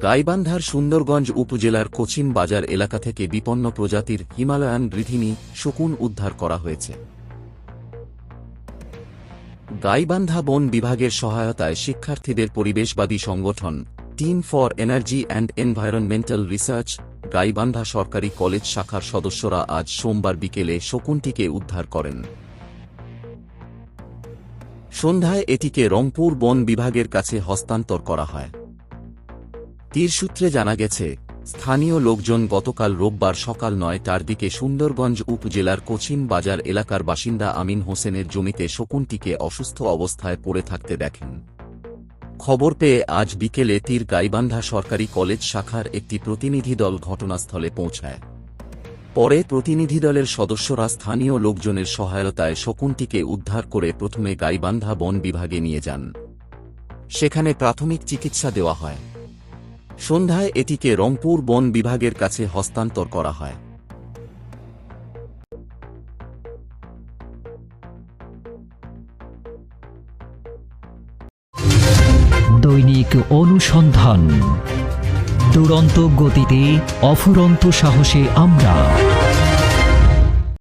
গাইবান্ধার সুন্দরগঞ্জ উপজেলার কোচিন বাজার এলাকা থেকে বিপন্ন প্রজাতির হিমালয়ান রিধিনি শকুন উদ্ধার করা হয়েছে। গাইবান্ধা বন বিভাগের সহায়তায় শিক্ষার্থীদের পরিবেশবাদী সংগঠন team for energy and environmental research Gaibandha সরকারি কলেজ শাখার সদস্যরা আজ সোমবার বিকেলে শকুনটিকে উদ্ধার করেন। সন্ধ্যায় এটিকে রংপুর বন বিভাগের কাছে হস্তান্তর করা হয়। তীর সূত্রে জানা গেছে, স্থানীয় লোকজন গতকাল রোববার সকাল ৯টার দিকে সুন্দরগঞ্জ উপজেলার কোচিন বাজার এলাকার বাসিন্দা আমিন হোসেনের জমিতে শকুনটিকে অসুস্থ অবস্থায় পড়ে থাকতে দেখেন। খবর পেয়ে আজ বিকেলে তীর গাইবান্ধা সরকারি কলেজ শাখার একটি প্রতিনিধি দল ঘটনাস্থলে পৌঁছায়। পরে প্রতিনিধি দলের সদস্যরা স্থানীয় লোকজনের সহায়তায় শকুনটিকে উদ্ধার করে প্রথমে গাইবান্ধা বন বিভাগে নিয়ে যান। সেখানে প্রাথমিক চিকিৎসা দেওয়া হয়। সন্ধ্যায় এটিকে রংপুর বন বিভাগের কাছে হস্তান্তর করা হয়। দৈনিক অনুসন্ধান, দুরন্ত গতিতে অফুরন্ত সাহসে আমরা।